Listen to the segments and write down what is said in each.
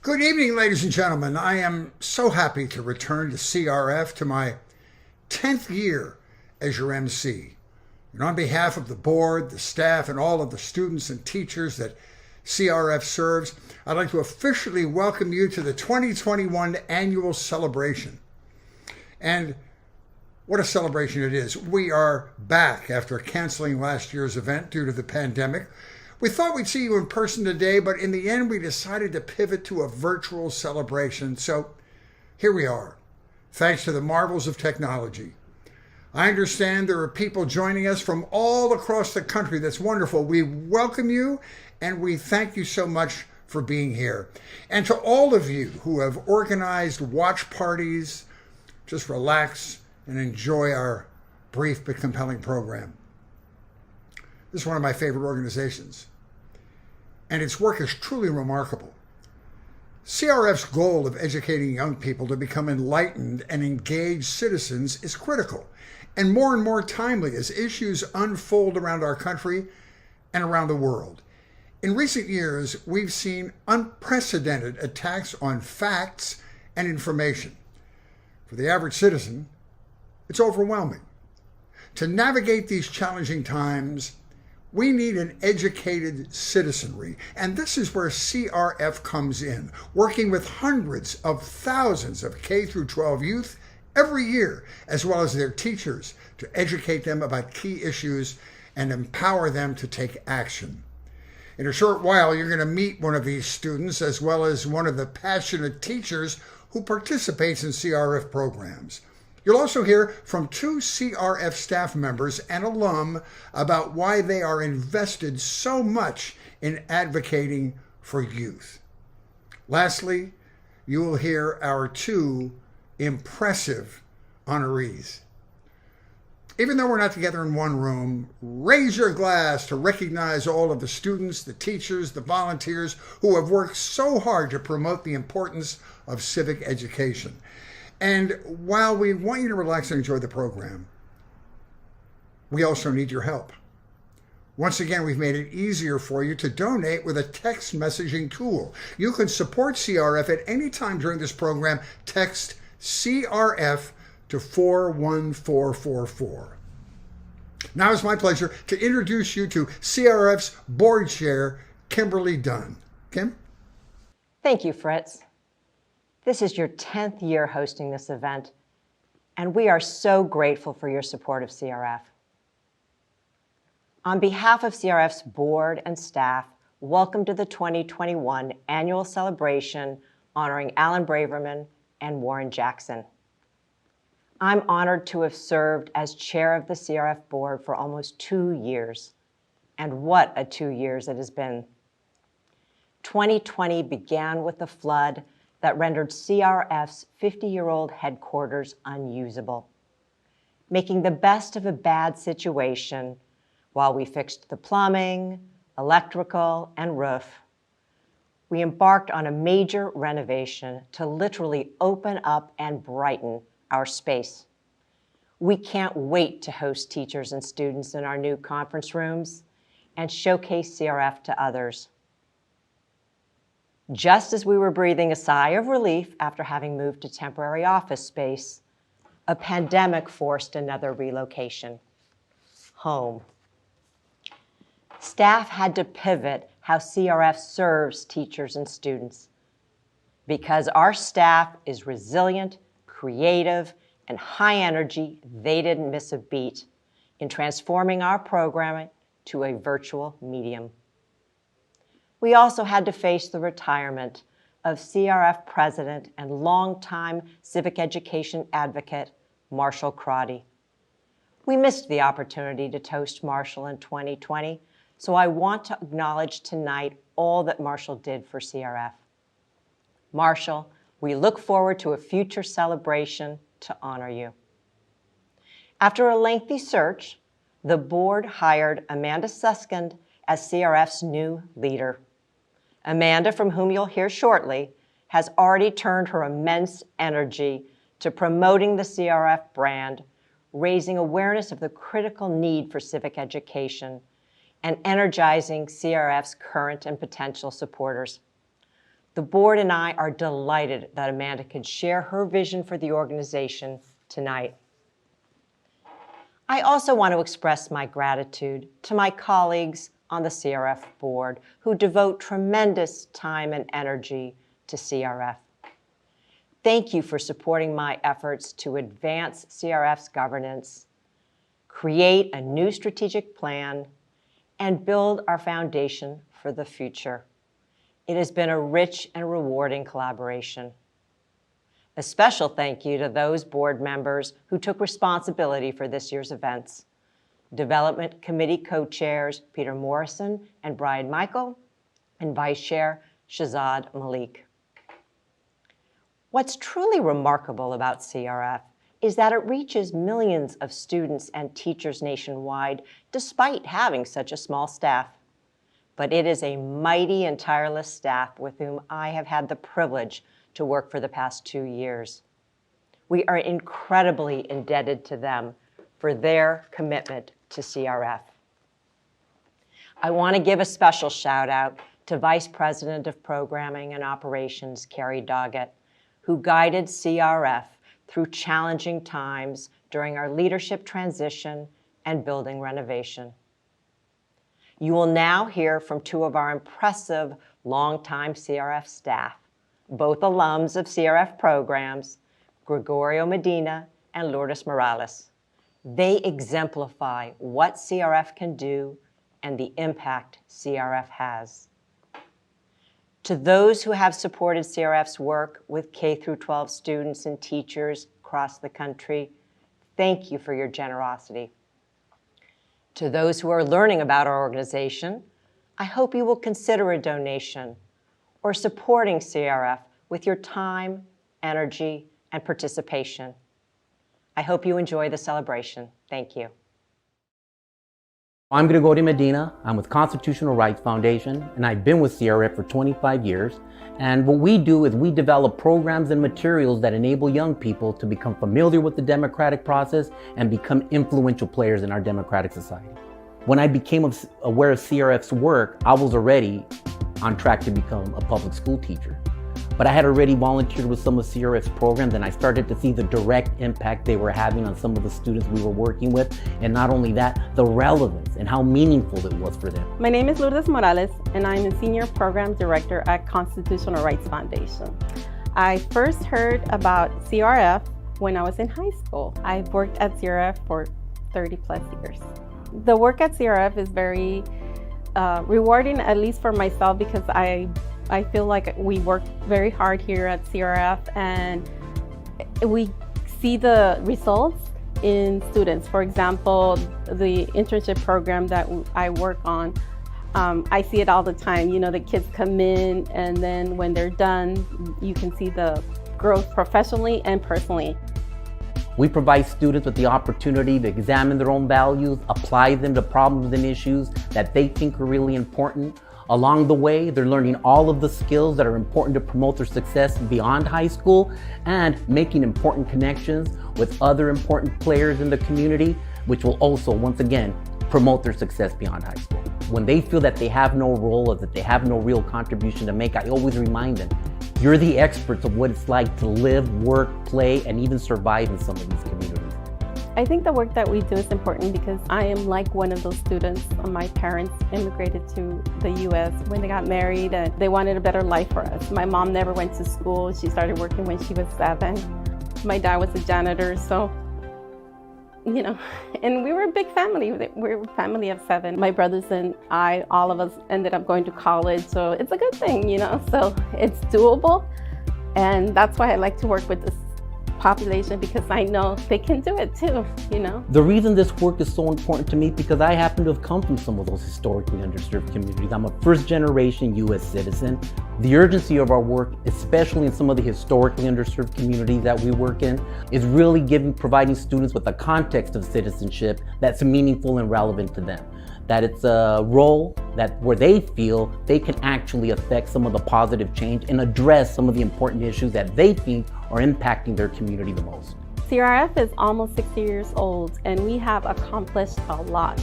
Good evening, ladies and gentlemen. I am so happy to return to CRF to my 10th year as your MC. And on behalf of the board, the staff, and all of the students and teachers that CRF serves, I'd like to officially welcome you to the 2021 Annual Celebration. And what a celebration it is. We are back after canceling last year's event due to the pandemic. We thought we'd see you in person today, but in the end we decided to pivot to a virtual celebration. So here we are, thanks to the marvels of technology. I understand there are people joining us from all across the country. That's wonderful. We welcome you and we thank you so much for being here. And to all of you who have organized watch parties, just relax and enjoy our brief but compelling program. This is one of my favorite organizations, and its work is truly remarkable. CRF's goal of educating young people to become enlightened and engaged citizens is critical and more timely as issues unfold around our country and around the world. In recent years, we've seen unprecedented attacks on facts and information. For the average citizen, it's overwhelming. To navigate these challenging times, we need an educated citizenry, and this is where CRF comes in, working with hundreds of thousands of K through 12 youth every year, as well as their teachers, to educate them about key issues and empower them to take action. In a short while, you're going to meet one of these students, as well as one of the passionate teachers who participates in CRF programs. You'll also hear from two CRF staff members and alum about why they are invested so much in advocating for youth. Lastly, you will hear our two impressive honorees. Even though we're not together in one room, raise your glass to recognize all of the students, the teachers, the volunteers who have worked so hard to promote the importance of civic education. And while we want you to relax and enjoy the program, we also need your help. Once again, we've made it easier for you to donate with a text messaging tool. You can support CRF at any time during this program. Text CRF to 41444. Now it's my pleasure to introduce you to CRF's board chair, Kimberly Dunn. Kim? Thank you, Fritz. This is your 10th year hosting this event, and we are so grateful for your support of CRF. On behalf of CRF's board and staff, welcome to the 2021 Annual Celebration honoring Alan Braverman and Warren Jackson. I'm honored to have served as chair of the CRF board for almost 2 years, and what a 2 years it has been. 2020 began with a flood that rendered CRF's 50-year-old headquarters unusable, making the best of a bad situation while we fixed the plumbing, electrical, and roof. We embarked on a major renovation to literally open up and brighten our space. We can't wait to host teachers and students in our new conference rooms and showcase CRF to others. Just as we were breathing a sigh of relief after having moved to temporary office space, a pandemic forced another relocation, home. Staff had to pivot how CRF serves teachers and students. Because our staff is resilient, creative, and high energy, they didn't miss a beat in transforming our programming to a virtual medium. We also had to face the retirement of CRF president and longtime civic education advocate, Marshall Crotty. We missed the opportunity to toast Marshall in 2020, so I want to acknowledge tonight all that Marshall did for CRF. Marshall, we look forward to a future celebration to honor you. After a lengthy search, the board hired Amanda Suskind as CRF's new leader. Amanda, from whom you'll hear shortly, has already turned her immense energy to promoting the CRF brand, raising awareness of the critical need for civic education, and energizing CRF's current and potential supporters. The board and I are delighted that Amanda could share her vision for the organization tonight. I also want to express my gratitude to my colleagues on the CRF board who devote tremendous time and energy to CRF. Thank you for supporting my efforts to advance CRF's governance, create a new strategic plan, and build our foundation for the future. It has been a rich and rewarding collaboration. A special thank you to those board members who took responsibility for this year's events. Development Committee co-chairs Peter Morrison and Brian Michael, and Vice Chair Shazad Malik. What's truly remarkable about CRF is that it reaches millions of students and teachers nationwide despite having such a small staff. But it is a mighty and tireless staff with whom I have had the privilege to work for the past 2 years. We are incredibly indebted to them for their commitment to CRF. I want to give a special shout out to Vice President of Programming and Operations, Carrie Doggett, who guided CRF through challenging times during our leadership transition and building renovation. You will now hear from two of our impressive longtime CRF staff, both alums of CRF programs, Gregorio Medina and Lourdes Morales. They exemplify what CRF can do and the impact CRF has. To those who have supported CRF's work with K-12 students and teachers across the country, thank you for your generosity. To those who are learning about our organization, I hope you will consider a donation or supporting CRF with your time, energy, and participation. I hope you enjoy the celebration. Thank you. I'm Gregorio Medina. I'm with Constitutional Rights Foundation, and I've been with CRF for 25 years. And what we do is we develop programs and materials that enable young people to become familiar with the democratic process and become influential players in our democratic society. When I became aware of CRF's work, I was already on track to become a public school teacher. But I had already volunteered with some of CRF's programs, and I started to see the direct impact they were having on some of the students we were working with. And not only that, the relevance and how meaningful it was for them. My name is Lourdes Morales, and I'm a Senior Program Director at Constitutional Rights Foundation. I first heard about CRF when I was in high school. I've worked at CRF for 30 plus years. The work at CRF is very rewarding, at least for myself, because I feel like we work very hard here at CRF, and we see the results in students. For example, the internship program that I work on, I see it all the time. You know, the kids come in, and then when they're done, you can see the growth professionally and personally. We provide students with the opportunity to examine their own values, apply them to problems and issues that they think are really important. Along the way, they're learning all of the skills that are important to promote their success beyond high school and making important connections with other important players in the community, which will also, once again, promote their success beyond high school. When they feel that they have no role or that they have no real contribution to make, I always remind them, you're the experts of what it's like to live, work, play, and even survive in some of these communities. I think the work that we do is important because I am like one of those students. My parents immigrated to the U.S. when they got married, and they wanted a better life for us. My mom never went to school. She started working when she was 7. My dad was a janitor, so, you know, and we were a big family. We were a family of 7. My brothers and I, all of us ended up going to college, so it's a good thing, you know, so it's doable. And that's why I like to work with this population, because I know they can do it too, you know. The reason this work is so important to me is because I happen to have come from some of those historically underserved communities. I'm a first-generation U.S. citizen. The urgency of our work, especially in some of the historically underserved communities that we work in, is really providing students with a context of citizenship that's meaningful and relevant to them. That it's a role where they feel they can actually affect some of the positive change and address some of the important issues that they think are impacting their community the most. CRF is almost 60 years old, and we have accomplished a lot.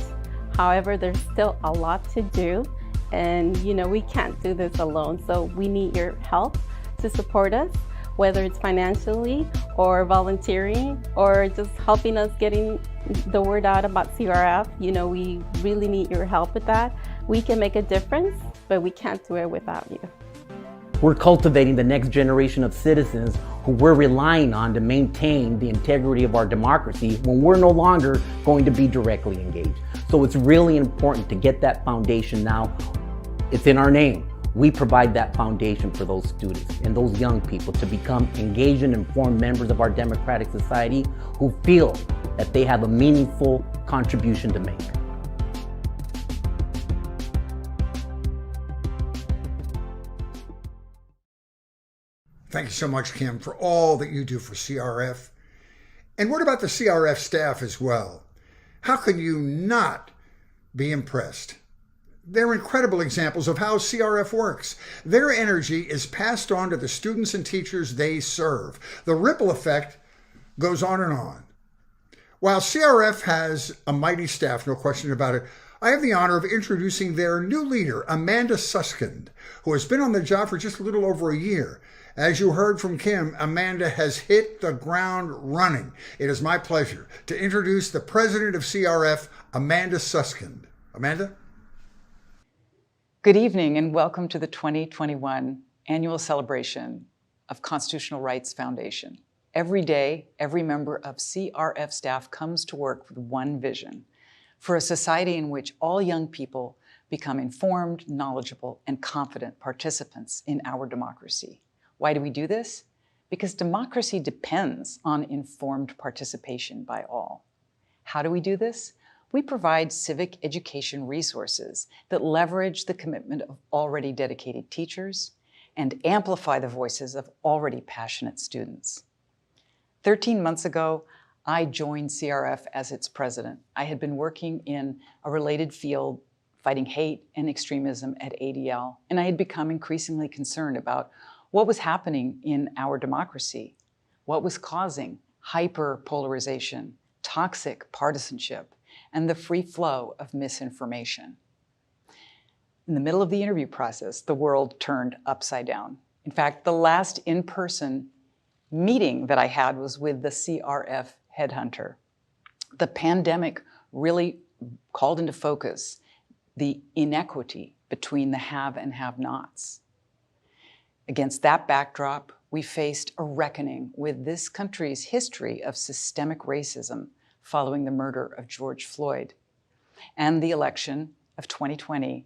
However, there's still a lot to do, And we can't do this alone, so we need your help to support us, whether it's financially or volunteering or just helping us getting the word out about CRF. We really need your help with that. We can make a difference, but we can't do it without you. We're cultivating the next generation of citizens who we're relying on to maintain the integrity of our democracy when we're no longer going to be directly engaged. So it's really important to get that foundation now. It's in our name. We provide that foundation for those students and those young people to become engaged and informed members of our democratic society who feel that they have a meaningful contribution to make. Thank you so much, Kim, for all that you do for CRF. And what about the CRF staff as well? How can you not be impressed? They're incredible examples of how CRF works. Their energy is passed on to the students and teachers they serve. The ripple effect goes on and on. While CRF has a mighty staff, no question about it, I have the honor of introducing their new leader, Amanda Suskind, who has been on the job for just a little over a year. As you heard from Kim, Amanda has hit the ground running. It is my pleasure to introduce the president of CRF, Amanda Suskind. Amanda? Good evening and welcome to the 2021 Annual Celebration of Constitutional Rights Foundation. Every day, every member of CRF staff comes to work with one vision: for a society in which all young people become informed, knowledgeable, and confident participants in our democracy. Why do we do this? Because democracy depends on informed participation by all. How do we do this? We provide civic education resources that leverage the commitment of already dedicated teachers and amplify the voices of already passionate students. 13 months ago, I joined CRF as its president. I had been working in a related field, fighting hate and extremism at ADL, and I had become increasingly concerned about what was happening in our democracy, what was causing hyper-polarization, toxic partisanship, and the free flow of misinformation. In the middle of the interview process, the world turned upside down. In fact, the last in-person meeting that I had was with the CRF headhunter. The pandemic really called into focus the inequity between the have and have-nots. Against that backdrop, we faced a reckoning with this country's history of systemic racism following the murder of George Floyd. And the election of 2020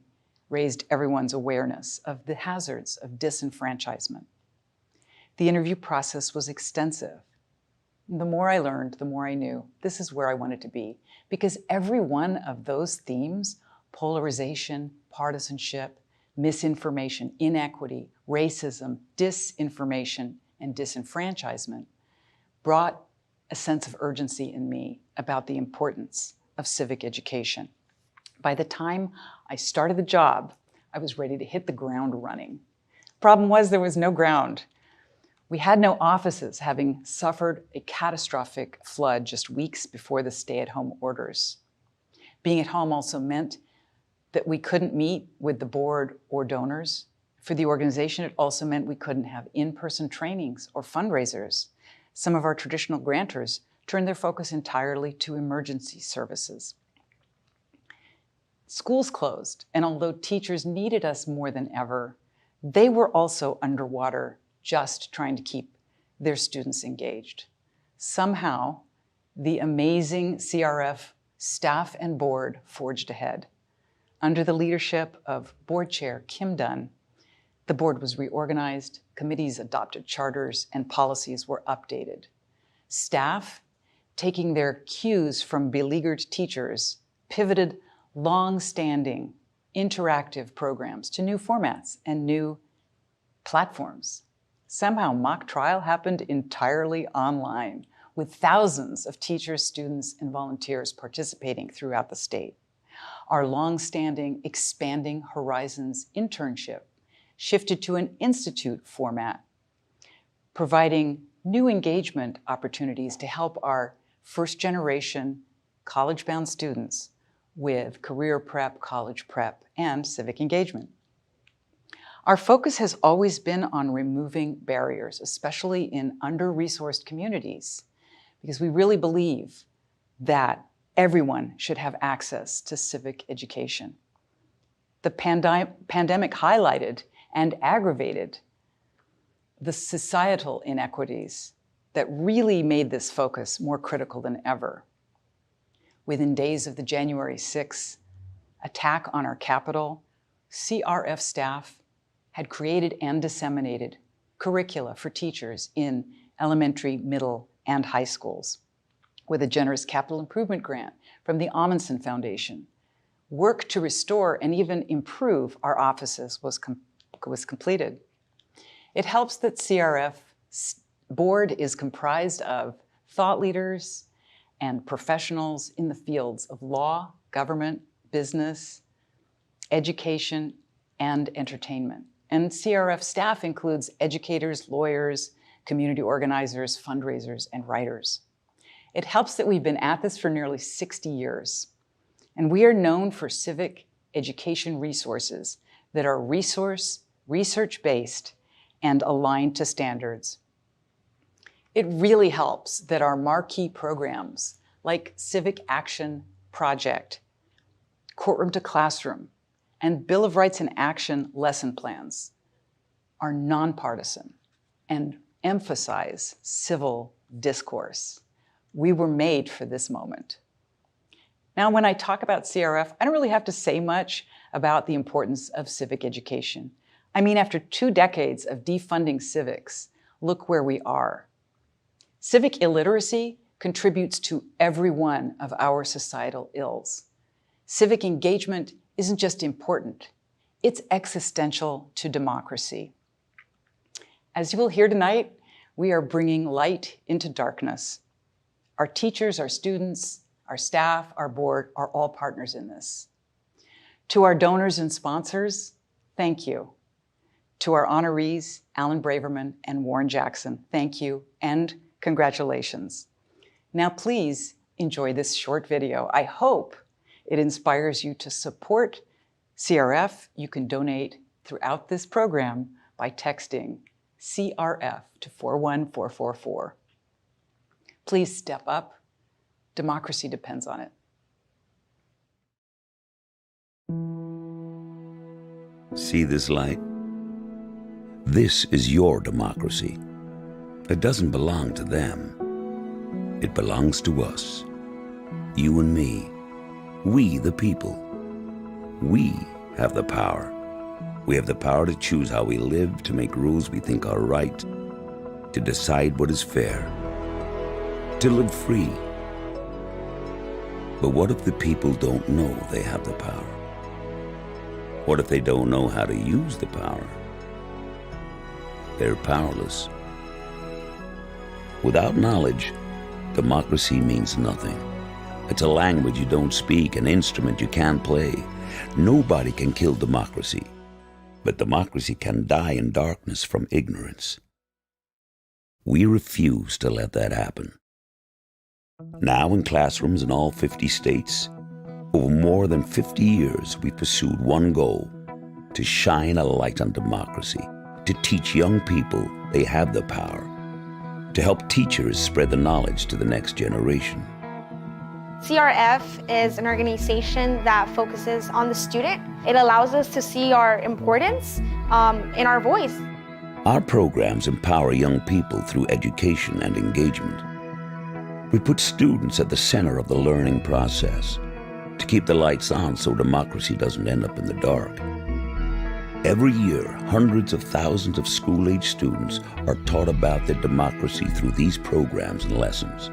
raised everyone's awareness of the hazards of disenfranchisement. The interview process was extensive. The more I learned, the more I knew this is where I wanted to be, because every one of those themes, polarization, partisanship, misinformation, inequity, racism, disinformation, and disenfranchisement, brought a sense of urgency in me about the importance of civic education. By the time I started the job, I was ready to hit the ground running. Problem was, there was no ground. We had no offices, having suffered a catastrophic flood just weeks before the stay-at-home orders. Being at home also meant that we couldn't meet with the board or donors. For the organization, it also meant we couldn't have in-person trainings or fundraisers. Some of our traditional grantors turned their focus entirely to emergency services. Schools closed, and although teachers needed us more than ever, they were also underwater, just trying to keep their students engaged. Somehow, the amazing CRF staff and board forged ahead. Under the leadership of Board Chair Kim Dunn, the board was reorganized, committees adopted charters, and policies were updated. Staff, taking their cues from beleaguered teachers, pivoted long-standing interactive programs to new formats and new platforms. Somehow, mock trial happened entirely online, with thousands of teachers, students, and volunteers participating throughout the state. Our long-standing Expanding Horizons internship shifted to an institute format, providing new engagement opportunities to help our first-generation college-bound students with career prep, college prep, and civic engagement. Our focus has always been on removing barriers, especially in under-resourced communities, because we really believe that everyone should have access to civic education. The pandemic highlighted and aggravated the societal inequities that really made this focus more critical than ever. Within days of the January 6th attack on our Capitol, CRF staff had created and disseminated curricula for teachers in elementary, middle, and high schools. With a generous capital improvement grant from the Amundsen Foundation, work to restore and even improve our offices was completed. It helps that CRF board is comprised of thought leaders and professionals in the fields of law, government, business, education, and entertainment. And CRF staff includes educators, lawyers, community organizers, fundraisers, and writers. It helps that we've been at this for nearly 60 years, and we are known for civic education resources that are research-based, and aligned to standards. It really helps that our marquee programs like Civic Action Project, Courtroom to Classroom, and Bill of Rights in Action lesson plans are nonpartisan and emphasize civil discourse. We were made for this moment. Now, when I talk about CRF, I don't really have to say much about the importance of civic education. I mean, after 2 decades of defunding civics, look where we are. Civic illiteracy contributes to every one of our societal ills. Civic engagement isn't just important, it's existential to democracy. As you will hear tonight, we are bringing light into darkness. Our teachers, our students, our staff, our board are all partners in this. To our donors and sponsors, thank you. To our honorees, Alan Braverman and Warren Jackson, thank you and congratulations. Now please enjoy this short video. I hope it inspires you to support CRF. You can donate throughout this program by texting CRF to 41444. Please step up. Democracy depends on it. See this light? This is your democracy. It doesn't belong to them. It belongs to us. You and me. We, the people. We have the power. We have the power to choose how we live, to make rules we think are right, to decide what is fair, to live free. But what if the people don't know they have the power? What if they don't know how to use the power? They're powerless. Without knowledge, democracy means nothing. It's a language you don't speak, an instrument you can't play. Nobody can kill democracy, but democracy can die in darkness from ignorance. We refuse to let that happen. Now in classrooms in all 50 states, over more than 50 years, we've pursued one goal: to shine a light on democracy, to teach young people they have the power, to help teachers spread the knowledge to the next generation. CRF is an organization that focuses on the student. It allows us to see our importance in our voice. Our programs empower young people through education and engagement. We put students at the center of the learning process to keep the lights on so democracy doesn't end up in the dark. Every year, hundreds of thousands of school-age students are taught about their democracy through these programs and lessons.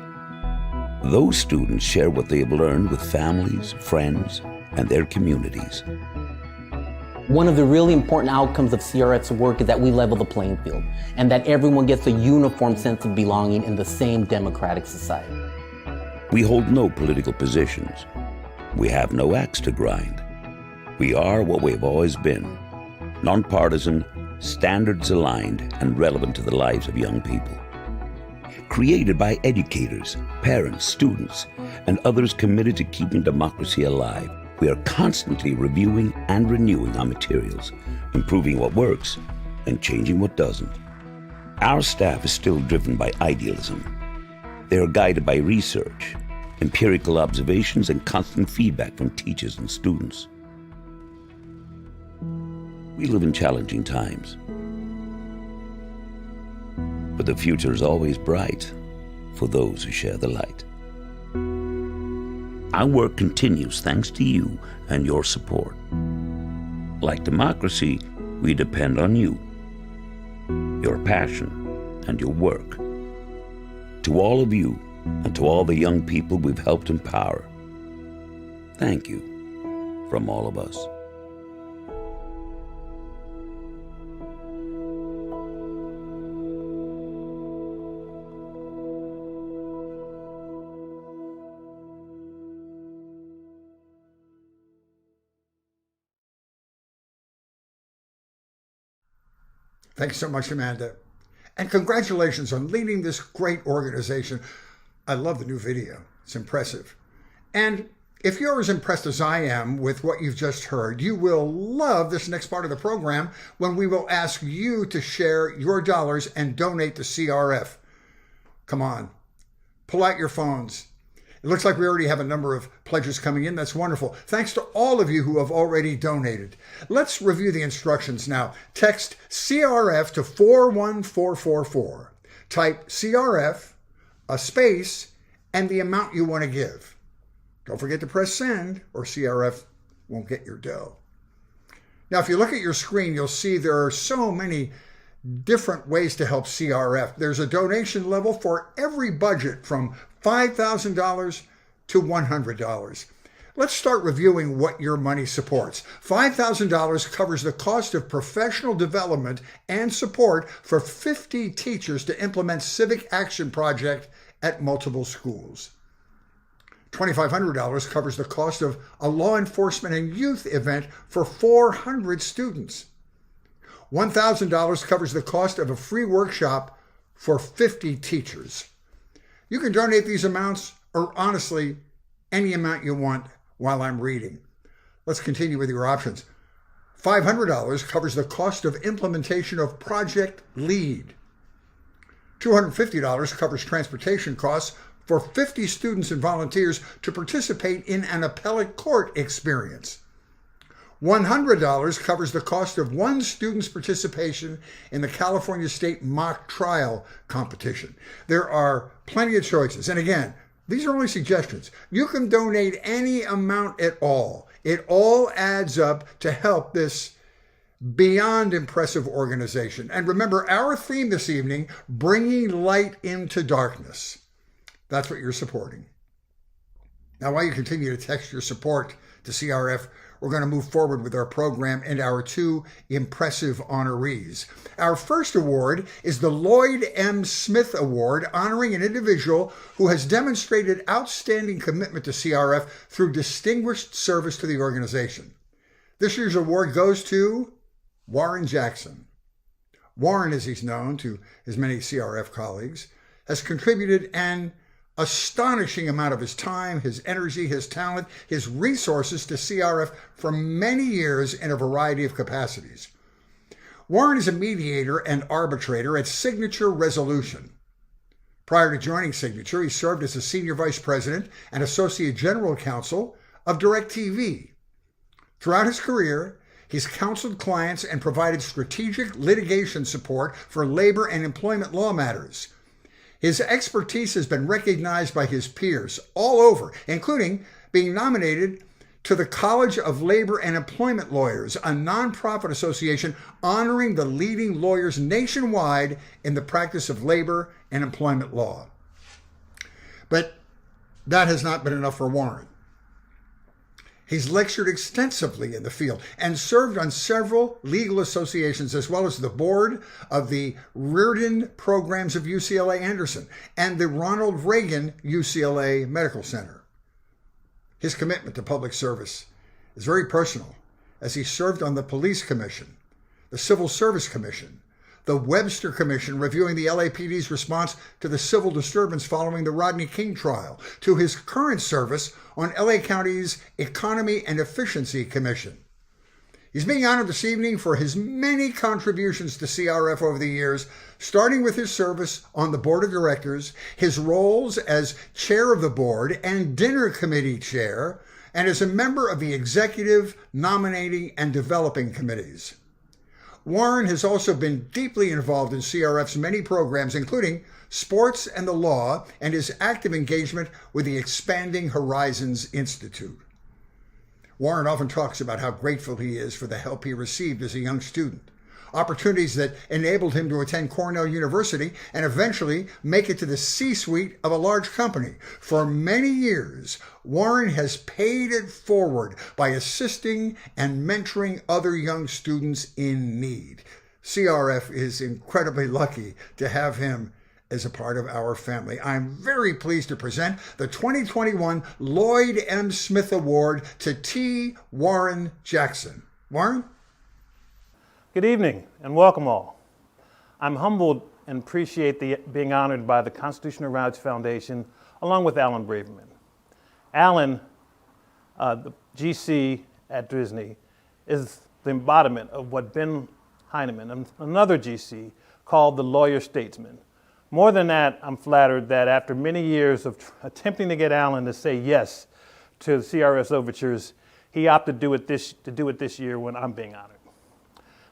Those students share what they have learned with families, friends, and their communities. One of the really important outcomes of CRF's work is that we level the playing field and that everyone gets a uniform sense of belonging in the same democratic society. We hold no political positions. We have no axe to grind. We are what we have always been: nonpartisan, standards aligned, and relevant to the lives of young people. created by educators, parents, students, and others committed to keeping democracy alive. We are constantly reviewing and renewing our materials, improving what works and changing what doesn't. Our staff is still driven by idealism. They are guided by research, empirical observations, and constant feedback from teachers and students. We live in challenging times, but the future is always bright for those who share the light. Our work continues thanks to you and your support. Like democracy, we depend on you, your passion, and your work. To all of you, and to all the young people we've helped empower, thank you from all of us. Thanks so much, Amanda. And congratulations on leading this great organization. I love the new video. It's impressive. And if you're as impressed as I am with what you've just heard, you will love this next part of the program when we will ask you to share your dollars and donate to CRF. Come on, pull out your phones. It looks like we already have a number of pledges coming in. That's wonderful. Thanks to all of you who have already donated. Let's review the instructions now. Text CRF to 41444. Type CRF, a space, and the amount you want to give. Don't forget to press send or CRF won't get your dough. Now, if you look at your screen, you'll see there are so many different ways to help CRF. There's a donation level for every budget from $5,000 to $100. Let's start reviewing what your money supports. $5,000 covers the cost of professional development and support for 50 teachers to implement civic action project at multiple schools. $2,500 covers the cost of a law enforcement and youth event for 400 students. $1,000 covers the cost of a free workshop for 50 teachers. You can donate these amounts, or honestly, any amount you want while I'm reading. Let's continue with your options. $500 covers the cost of implementation of Project LEAD. $250 covers transportation costs for 50 students and volunteers to participate in an appellate court experience. $100 covers the cost of one student's participation in the California State Mock Trial Competition. There are plenty of choices. And again, these are only suggestions. You can donate any amount at all. It all adds up to help this beyond impressive organization. And remember, our theme this evening, bringing light into darkness. That's what you're supporting. Now, while you continue to text your support to CRF, we're going to move forward with our program and our two impressive honorees. Our first award is the Lloyd M. Smith Award, honoring an individual who has demonstrated outstanding commitment to CRF through distinguished service to the organization. This year's award goes to Warren Jackson. Warren, as he's known to his many CRF colleagues, has contributed an astonishing amount of his time, his energy, his talent, his resources to CRF for many years in a variety of capacities. Warren is a mediator and arbitrator at Signature Resolution. Prior to joining Signature, he served as a senior vice president and associate general counsel of DirecTV. Throughout his career, he's counseled clients and provided strategic litigation support for labor and employment law matters. His expertise has been recognized by his peers all over, including being nominated to the College of Labor and Employment Lawyers, a nonprofit association honoring the leading lawyers nationwide in the practice of labor and employment law. But that has not been enough for Warren. He's lectured extensively in the field and served on several legal associations, as well as the board of the Reardon Programs of UCLA Anderson and the Ronald Reagan UCLA Medical Center. His commitment to public service is very personal, as he served on the Police Commission, the Civil Service Commission, the Webster Commission reviewing the LAPD's response to the civil disturbance following the Rodney King trial, to his current service on LA County's Economy and Efficiency Commission. He's being honored this evening for his many contributions to CRF over the years, starting with his service on the board of directors, his roles as chair of the board and dinner committee chair, and as a member of the executive, nominating, and developing committees. Warren has also been deeply involved in CRF's many programs, including sports and the law, and his active engagement with the Expanding Horizons Institute. Warren often talks about how grateful he is for the help he received as a young student, opportunities that enabled him to attend Cornell University and eventually make it to the C-suite of a large company. For many years, Warren has paid it forward by assisting and mentoring other young students in need. CRF is incredibly lucky to have him as a part of our family. I'm very pleased to present the 2021 Lloyd M. Smith Award to T. Warren Jackson. Warren? Good evening and welcome all. I'm humbled and appreciate being honored by the Constitutional Rights Foundation along with Alan Braverman. Alan, the GC at Disney, is the embodiment of what Ben Heineman, another GC, called the lawyer statesman. More than that, I'm flattered that after many years of attempting to get Alan to say yes to the CRF's overtures, he opted to do it this year when I'm being honored.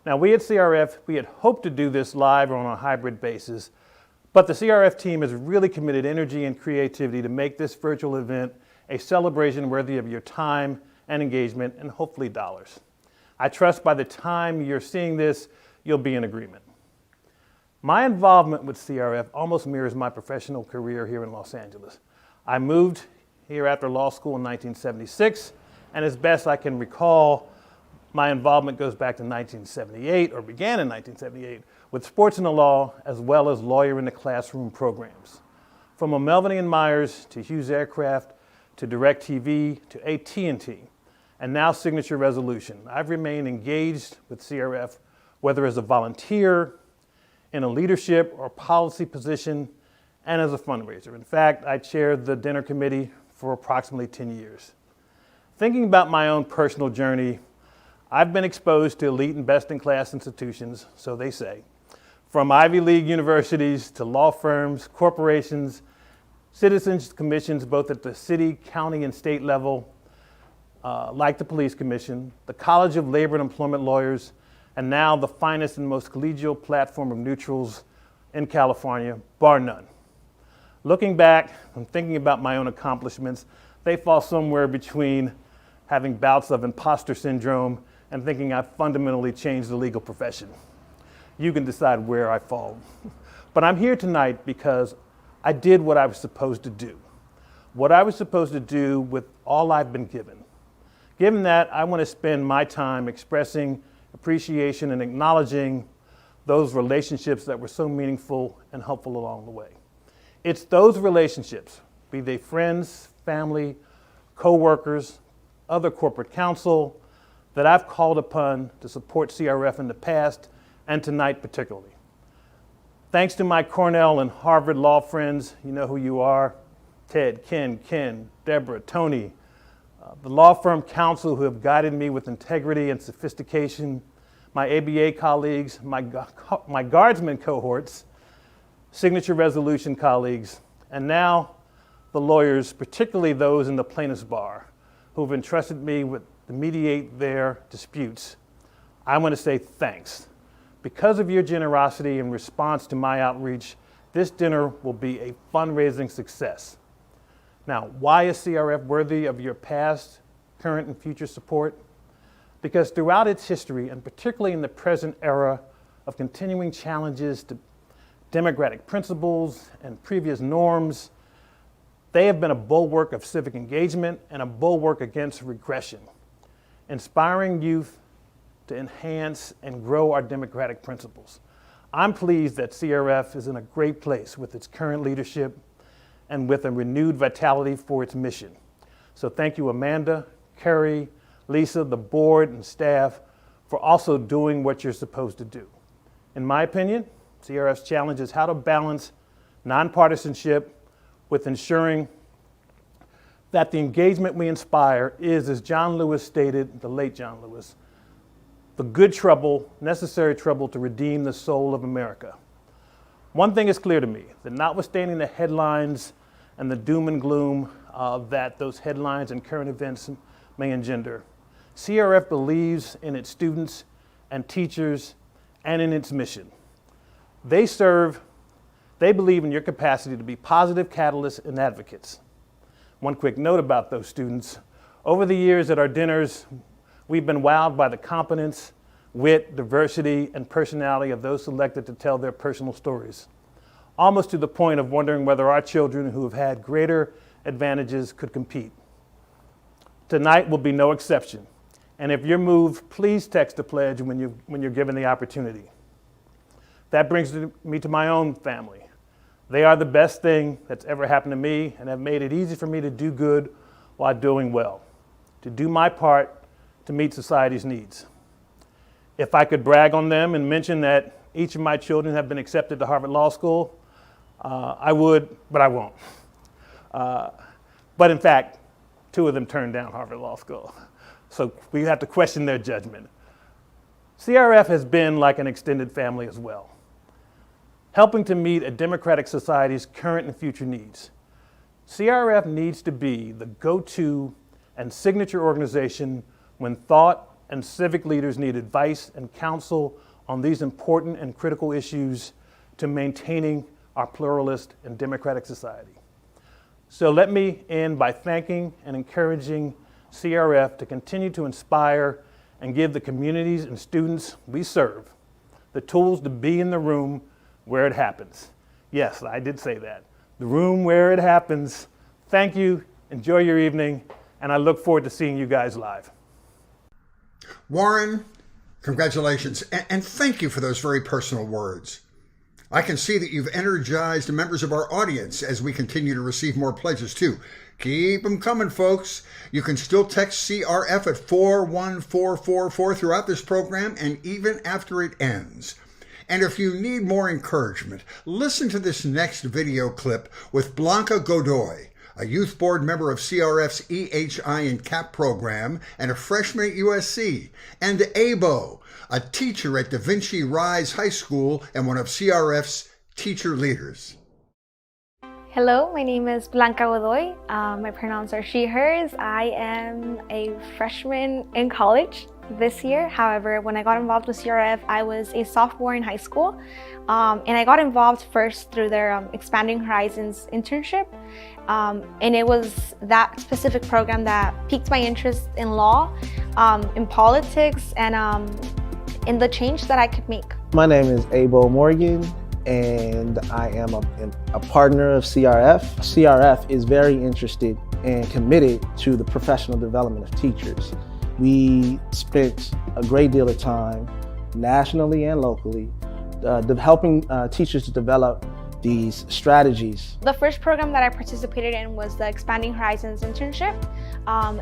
Now, we at CRF, we had hoped to do this live or on a hybrid basis, but the CRF team has really committed energy and creativity to make this virtual event a celebration worthy of your time and engagement and hopefully dollars. I trust by the time you're seeing this, you'll be in agreement. My involvement with CRF almost mirrors my professional career here in Los Angeles. I moved here after law school in 1976, and as best I can recall, my involvement goes back to 1978, or began in 1978, with sports in the law as well as lawyer in the classroom programs. From O'Melveny and Myers to Hughes Aircraft to DirecTV to AT&T, and now Signature Resolution, I've remained engaged with CRF, whether as a volunteer, in a leadership or policy position, and as a fundraiser. In fact, I chaired the dinner committee for approximately 10 years. Thinking about my own personal journey, I've been exposed to elite and best-in-class institutions, so they say, from Ivy League universities to law firms, corporations, citizens commissions, both at the city, county, and state level, like the Police Commission, the College of Labor and Employment Lawyers, and now the finest and most collegial platform of neutrals in California, bar none. Looking back and thinking about my own accomplishments, they fall somewhere between having bouts of imposter syndrome and thinking I've fundamentally changed the legal profession. You can decide where I fall. But I'm here tonight because I did what I was supposed to do. What I was supposed to do with all I've been given. Given that, I want to spend my time expressing appreciation and acknowledging those relationships that were so meaningful and helpful along the way. It's those relationships, be they friends, family, co-workers, other corporate counsel, that I've called upon to support CRF in the past and tonight particularly. Thanks to my Cornell and Harvard law friends, you know who you are, Ted, Ken, Deborah, Tony, the law firm counsel who have guided me with integrity and sophistication, my ABA colleagues, my guardsmen cohorts, Signature Resolution colleagues, and now the lawyers, particularly those in the plaintiff's bar, who have entrusted me with to mediate their disputes. I want to say thanks. Because of your generosity in response to my outreach, this dinner will be a fundraising success. Now, why is CRF worthy of your past, current, and future support? Because throughout its history, and particularly in the present era of continuing challenges to democratic principles and previous norms, they have been a bulwark of civic engagement and a bulwark against regression, inspiring youth to enhance and grow our democratic principles. I'm pleased that CRF is in a great place with its current leadership and with a renewed vitality for its mission. So thank you, Amanda, Kerry, Lisa, the board, and staff for also doing what you're supposed to do. In my opinion, CRF's challenge is how to balance nonpartisanship with ensuring that the engagement we inspire is, as John Lewis stated, the late John Lewis, the good trouble, necessary trouble to redeem the soul of America. One thing is clear to me, that notwithstanding the headlines and the doom and gloom that those headlines and current events may engender, CRF believes in its students and teachers and in its mission. They believe in your capacity to be positive catalysts and advocates. One quick note about those students. Over the years at our dinners, we've been wowed by the competence, wit, diversity, and personality of those selected to tell their personal stories, almost to the point of wondering whether our children who have had greater advantages could compete. Tonight will be no exception. And if you're moved, please text a pledge when you're given the opportunity. That brings me to my own family. They are the best thing that's ever happened to me and have made it easy for me to do good while doing well, to do my part to meet society's needs. If I could brag on them and mention that each of my children have been accepted to Harvard Law School, I would, but I won't. But in fact, 2 of them turned down Harvard Law School. So we have to question their judgment. CRF has been like an extended family as well, helping to meet a democratic society's current and future needs. CRF needs to be the go-to and signature organization when thought and civic leaders need advice and counsel on these important and critical issues to maintaining our pluralist and democratic society. So let me end by thanking and encouraging CRF to continue to inspire and give the communities and students we serve the tools to be in the room where it happens. Yes, I did say that. The room where it happens. Thank you, enjoy your evening, and I look forward to seeing you guys live. Warren, congratulations, and thank you for those very personal words. I can see that you've energized members of our audience as we continue to receive more pledges too. Keep them coming, folks. You can still text CRF at 41444 throughout this program and even after it ends. And if you need more encouragement, listen to this next video clip with Blanca Godoy, a youth board member of CRF's EHI and CAP program and a freshman at USC, and Abo, a teacher at Da Vinci Rise High School and one of CRF's teacher leaders. Hello, my name is Blanca Godoy. My pronouns are she, hers. I am a freshman in college this year. However, when I got involved with CRF, I was a sophomore in high school. And I got involved first through their Expanding Horizons internship. And it was that specific program that piqued my interest in law, in politics, and in the change that I could make. My name is Abo Morgan, and I am a partner of CRF. CRF is very interested and committed to the professional development of teachers. We spent a great deal of time nationally and locally helping teachers to develop these strategies. The first program that I participated in was the Expanding Horizons internship.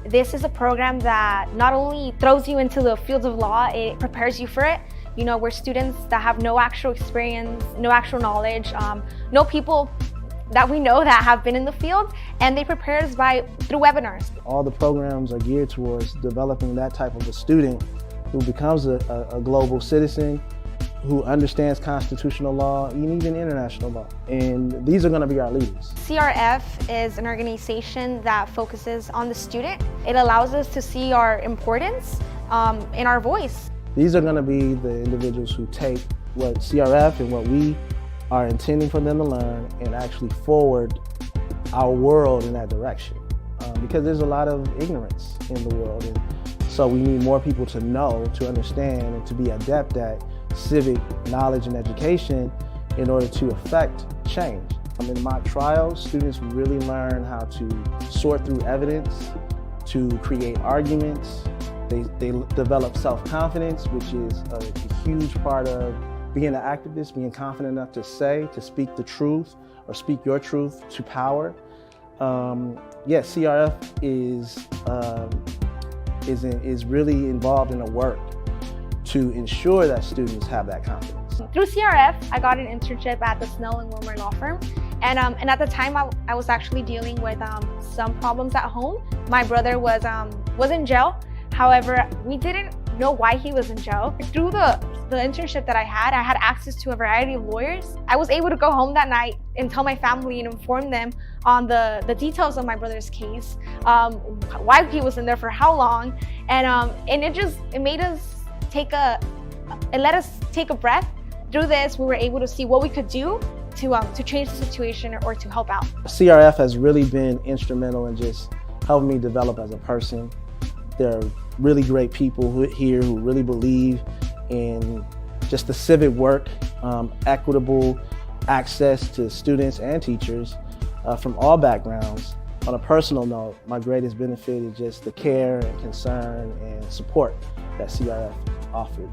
This is a program that not only throws you into the fields of law, it prepares you for it. You know, we're students that have no actual experience, no actual knowledge, no people that we know that have been in the field, and they prepare us through webinars. All the programs are geared towards developing that type of a student who becomes a global citizen, who understands constitutional law and even international law. And these are going to be our leaders. CRF is an organization that focuses on the student. It allows us to see our importance in our voice. These are going to be the individuals who take what CRF and what we are intending for them to learn and actually forward our world in that direction. Because there's a lot of ignorance in the world. And so we need more people to know, to understand, and to be adept at civic knowledge and education in order to affect change. In mock trials, students really learn how to sort through evidence, to create arguments. They develop self-confidence, which is a huge part of being an activist, being confident enough to speak the truth or speak your truth to power. Yes, CRF is really involved in a work to ensure that students have that confidence. Through CRF, I got an internship at the Snell and Wilmer law firm. And at the time, I was actually dealing with some problems at home. My brother was in jail. However, we didn't know why he was in jail. Through the internship that I had access to a variety of lawyers. I was able to go home that night and tell my family and inform them on the details of my brother's case, why he was in there for how long, and it made us it let us take a breath. Through this, we were able to see what we could do to change the situation or to help out. CRF has really been instrumental in just helping me develop as a person. There are really great people here who really believe in just the civic work, equitable access to students and teachers from all backgrounds. On a personal note, my greatest benefit is just the care and concern and support that CRF offered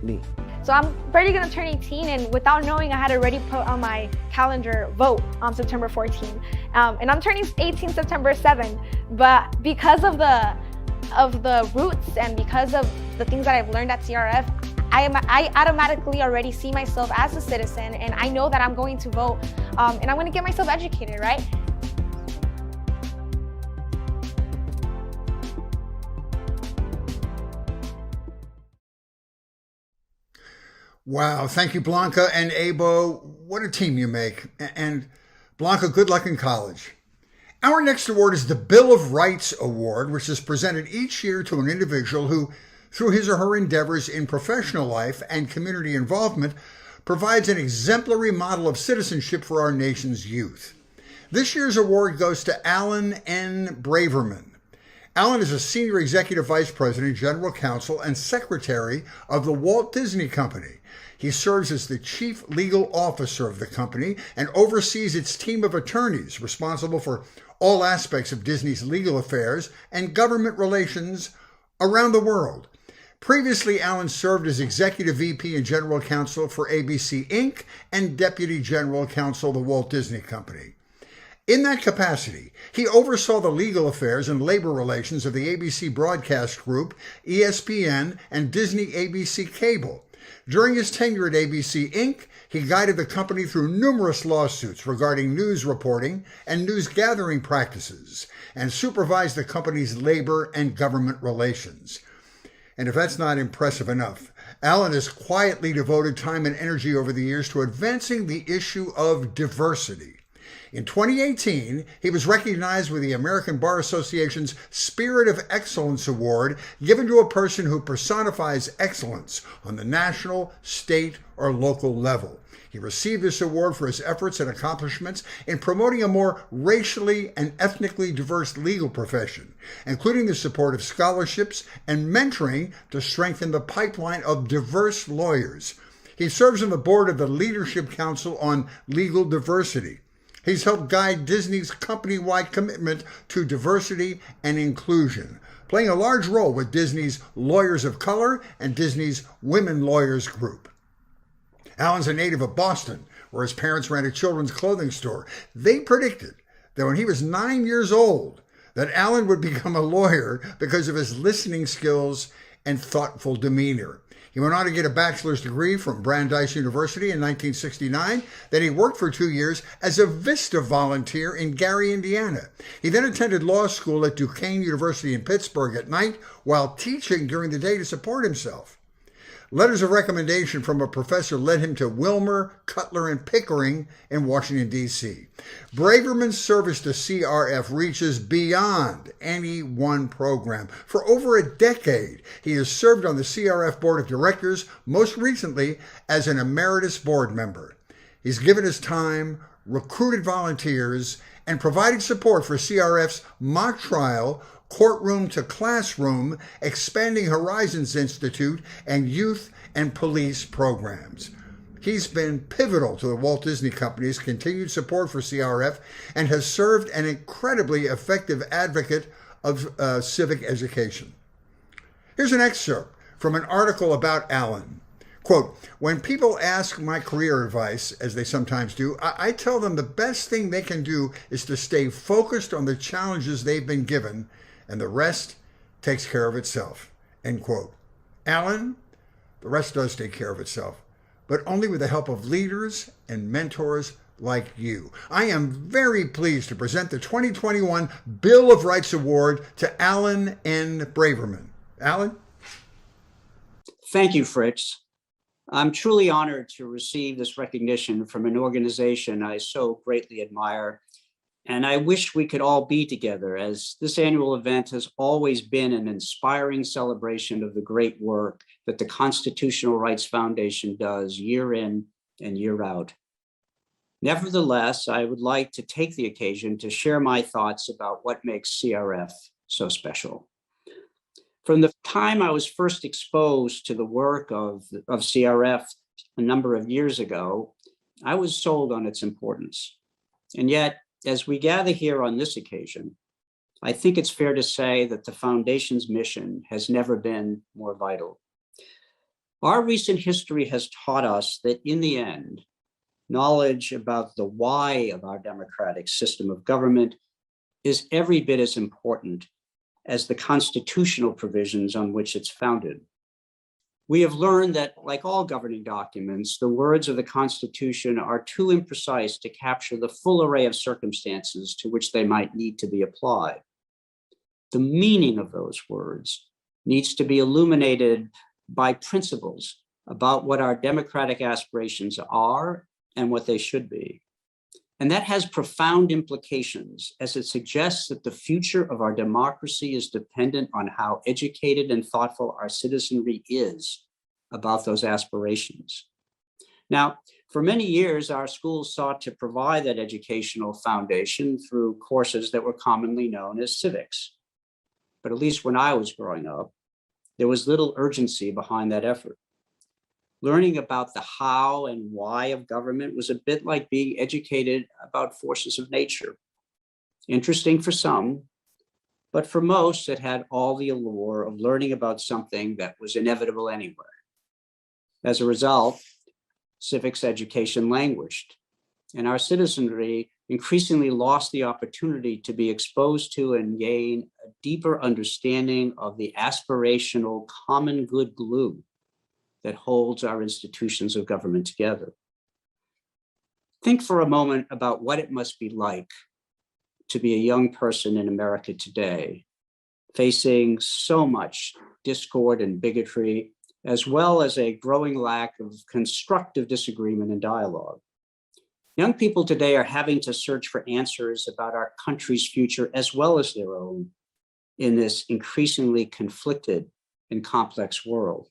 me. So I'm already gonna turn 18, and without knowing, I had already put on my calendar vote on September 14. And I'm turning 18 September 7. But because of the roots and because of the things that I've learned at CRF, I automatically already see myself as a citizen, and I know that I'm going to vote, and I'm going to get myself educated, right? Wow, thank you, Blanca and Abo. What a team you make. And Blanca, good luck in college. Our next award is the Bill of Rights Award, which is presented each year to an individual who, through his or her endeavors in professional life and community involvement, provides an exemplary model of citizenship for our nation's youth. This year's award goes to Alan N. Braverman. Alan is a Senior Executive Vice President, General Counsel, and Secretary of the Walt Disney Company. He serves as the Chief Legal Officer of the company and oversees its team of attorneys responsible for all aspects of Disney's legal affairs and government relations around the world. Previously, Alan served as Executive VP and General Counsel for ABC Inc. and Deputy General Counsel of the Walt Disney Company. In that capacity, he oversaw the legal affairs and labor relations of the ABC Broadcast Group, ESPN, and Disney ABC Cable. During his tenure at ABC Inc., he guided the company through numerous lawsuits regarding news reporting and news gathering practices, and supervised the company's labor and government relations. And if that's not impressive enough, Alan has quietly devoted time and energy over the years to advancing the issue of diversity. In 2018, he was recognized with the American Bar Association's Spirit of Excellence Award, given to a person who personifies excellence on the national, state, or local level. He received this award for his efforts and accomplishments in promoting a more racially and ethnically diverse legal profession, including the support of scholarships and mentoring to strengthen the pipeline of diverse lawyers. He serves on the board of the Leadership Council on Legal Diversity. He's helped guide Disney's company-wide commitment to diversity and inclusion, playing a large role with Disney's Lawyers of Color and Disney's Women Lawyers Group. Alan's a native of Boston, where his parents ran a children's clothing store. They predicted that when he was 9 years old, that Alan would become a lawyer because of his listening skills and thoughtful demeanor. He went on to get a bachelor's degree from Brandeis University in 1969. Then he worked for 2 years as a VISTA volunteer in Gary, Indiana. He then attended law school at Duquesne University in Pittsburgh at night while teaching during the day to support himself. Letters of recommendation from a professor led him to Wilmer, Cutler, and Pickering in Washington, D.C. Braverman's service to CRF reaches beyond any one program. For over a decade, he has served on the CRF Board of Directors, most recently as an emeritus board member. He's given his time, recruited volunteers, and provided support for CRF's mock trial, Courtroom to Classroom, Expanding Horizons Institute, and Youth and Police programs. He's been pivotal to the Walt Disney Company's continued support for CRF and has served an incredibly effective advocate of civic education. Here's an excerpt from an article about Alan. Quote, "When people ask my career advice, as they sometimes do, I tell them the best thing they can do is to stay focused on the challenges they've been given, and the rest takes care of itself." End quote. Alan, the rest does take care of itself. but only with the help of leaders and mentors like you. I am very pleased to present the 2021 Bill of Rights Award to Alan N. Braverman. Alan? Thank you, Fritz. I'm truly honored to receive this recognition from an organization I so greatly admire, and I wish we could all be together, as this annual event has always been an inspiring celebration of the great work that the Constitutional Rights Foundation does year in and year out. Nevertheless, I would like to take the occasion to share my thoughts about what makes CRF so special. From the time I was first exposed to the work of CRF a number of years ago, I was sold on its importance. And yet, as we gather here on this occasion, I think it's fair to say that the Foundation's mission has never been more vital. Our recent history has taught us that in the end, knowledge about the why of our democratic system of government is every bit as important as the constitutional provisions on which it's founded. We have learned that, like all governing documents, the words of the Constitution are too imprecise to capture the full array of circumstances to which they might need to be applied. The meaning of those words needs to be illuminated by principles about what our democratic aspirations are and what they should be. And that has profound implications, as it suggests that the future of our democracy is dependent on how educated and thoughtful our citizenry is about those aspirations. Now, for many years, our schools sought to provide that educational foundation through courses that were commonly known as civics. But at least when I was growing up, there was little urgency behind that effort. Learning about the how and why of government was a bit like being educated about forces of nature. Interesting for some, but for most, it had all the allure of learning about something that was inevitable anyway. As a result, civics education languished, and our citizenry increasingly lost the opportunity to be exposed to and gain a deeper understanding of the aspirational common good glue that holds our institutions of government together. Think for a moment about what it must be like to be a young person in America today, facing so much discord and bigotry, as well as a growing lack of constructive disagreement and dialogue. Young people today are having to search for answers about our country's future as well as their own in this increasingly conflicted and complex world.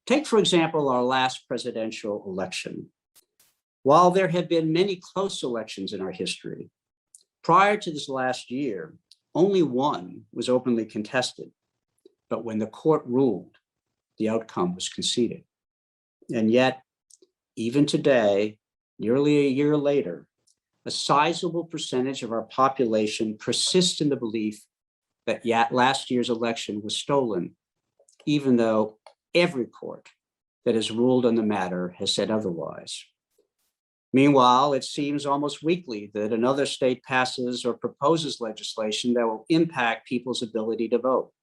Take, for example, our last presidential election. While there have been many close elections in our history, prior to this last year, only one was openly contested. But when the court ruled, the outcome was conceded. And yet, even today, nearly a year later, a sizable percentage of our population persists in the belief that last year's election was stolen, even though every court that has ruled on the matter has said otherwise. Meanwhile, it seems almost weekly that another state passes or proposes legislation that will impact people's ability to vote.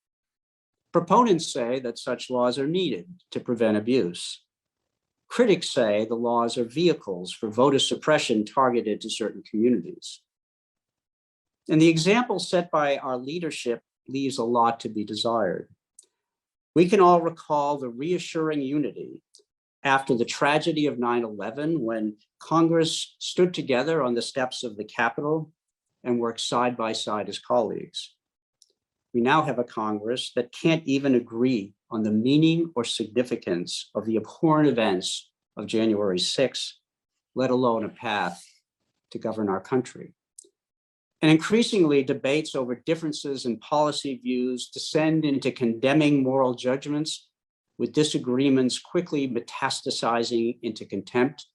Proponents say that such laws are needed to prevent abuse. Critics say the laws are vehicles for voter suppression targeted to certain communities. And the example set by our leadership leaves a lot to be desired. We can all recall the reassuring unity after the tragedy of 9/11, when Congress stood together on the steps of the Capitol and worked side by side as colleagues. We now have a Congress that can't even agree on the meaning or significance of the abhorrent events of January 6th, let alone a path to govern our country. And increasingly, debates over differences in policy views descend into condemning moral judgments, with disagreements quickly metastasizing into contempt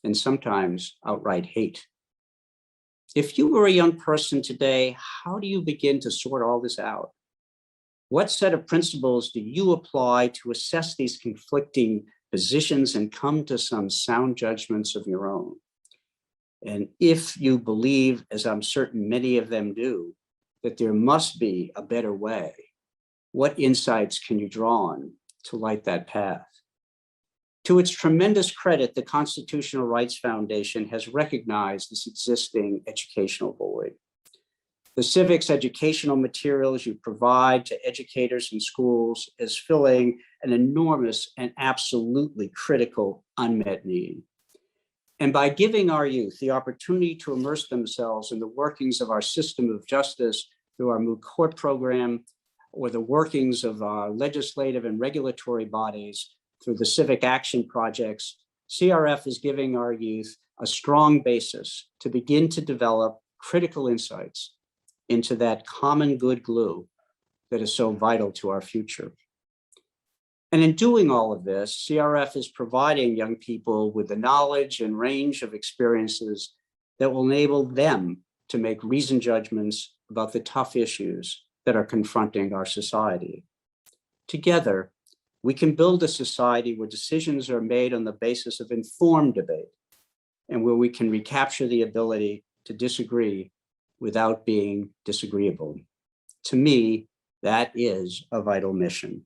and sometimes outright hate. If you were a young person today, how do you begin to sort all this out? What set of principles do you apply to assess these conflicting positions and come to some sound judgments of your own? And if you believe, as I'm certain many of them do, that there must be a better way, what insights can you draw on to light that path? To its tremendous credit, the Constitutional Rights Foundation has recognized this existing educational void. The civics educational materials you provide to educators in schools is filling an enormous and absolutely critical unmet need. And by giving our youth the opportunity to immerse themselves in the workings of our system of justice through our moot court program, or the workings of our legislative and regulatory bodies through the civic action projects, CRF is giving our youth a strong basis to begin to develop critical insights into that common good glue that is so vital to our future. And in doing all of this, CRF is providing young people with the knowledge and range of experiences that will enable them to make reasoned judgments about the tough issues that are confronting our society. Together, we can build a society where decisions are made on the basis of informed debate and where we can recapture the ability to disagree without being disagreeable. To me, that is a vital mission.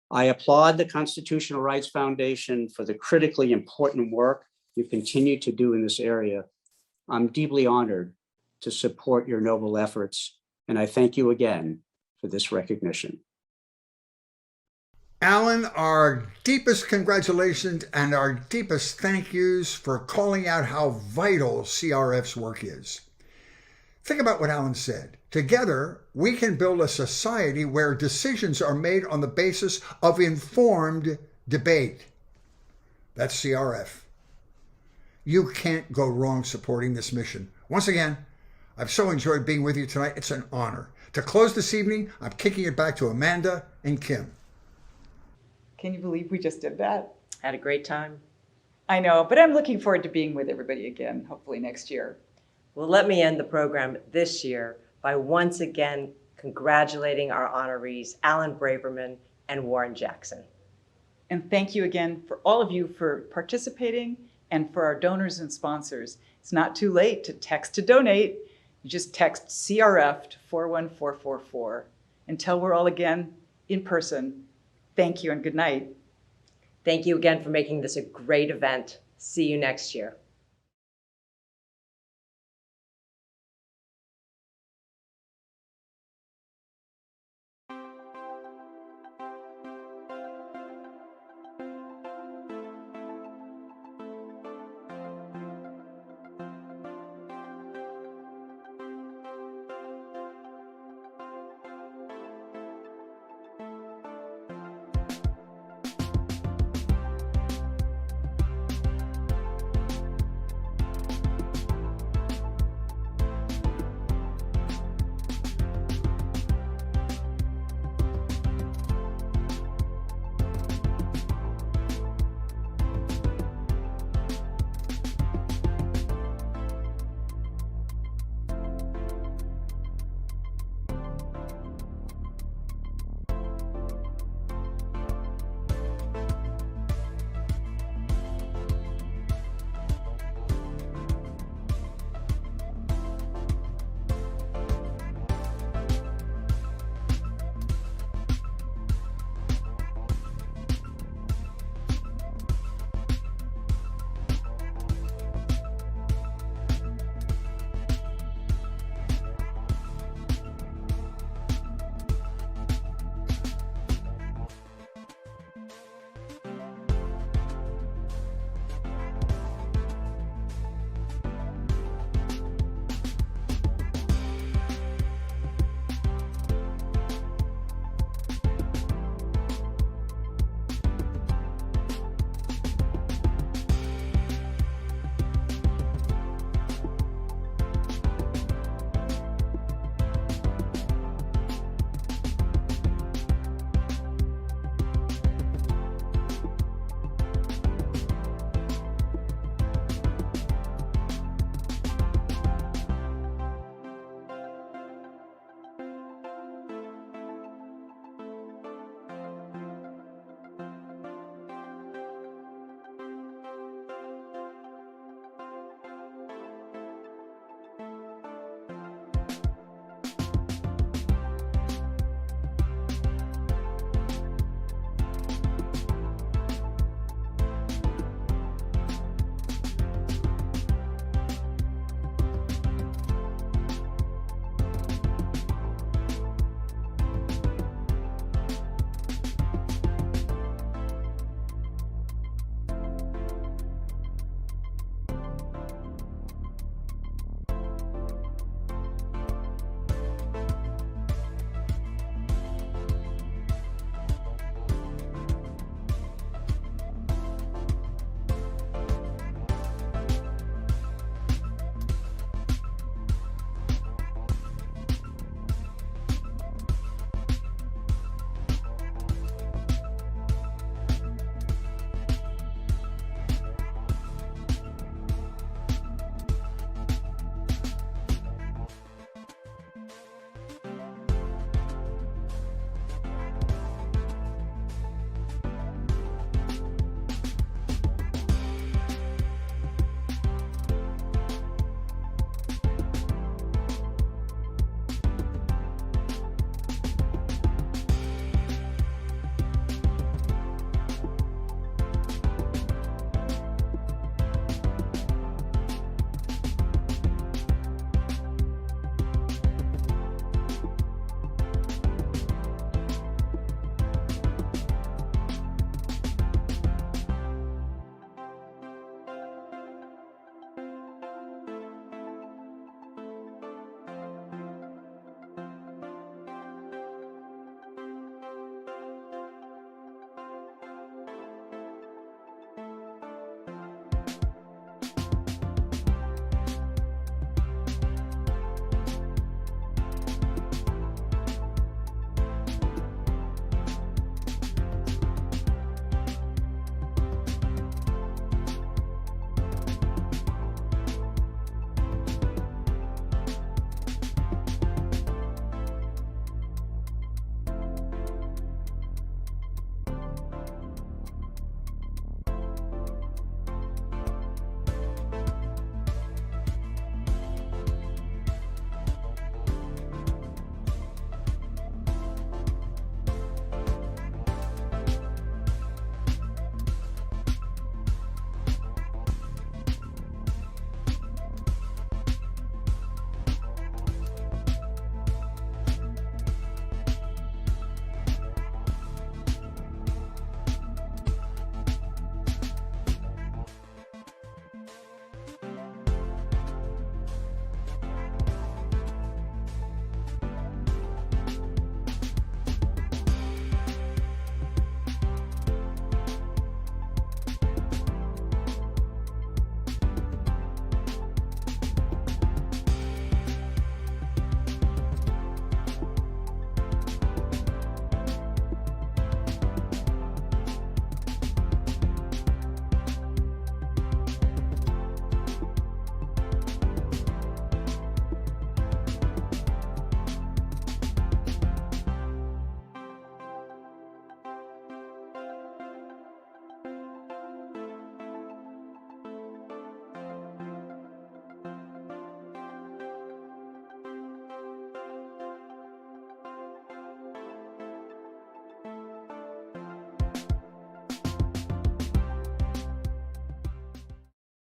I applaud the Constitutional Rights Foundation for the critically important work you continue to do in this area. I'm deeply honored to support your noble efforts, and I thank you again for this recognition. Alan, our deepest congratulations and our deepest thank yous for calling out how vital CRF's work is. Think about what Alan said. Together, we can build a society where decisions are made on the basis of informed debate. That's CRF. You can't go wrong supporting this mission. Once again, I've so enjoyed being with you tonight. It's an honor. To close this evening, I'm kicking it back to Amanda and Kim. Can you believe we just did that? Had a great time. I know, but I'm looking forward to being with everybody again, hopefully next year. Well, let me end the program this year by once again congratulating our honorees, Alan Braverman and Warren Jackson. And thank you again for all of you for participating and for our donors and sponsors. It's not too late to text to donate. You just text CRF to 41444. Until we're all again in person, thank you and good night. Thank you again for making this a great event. See you next year.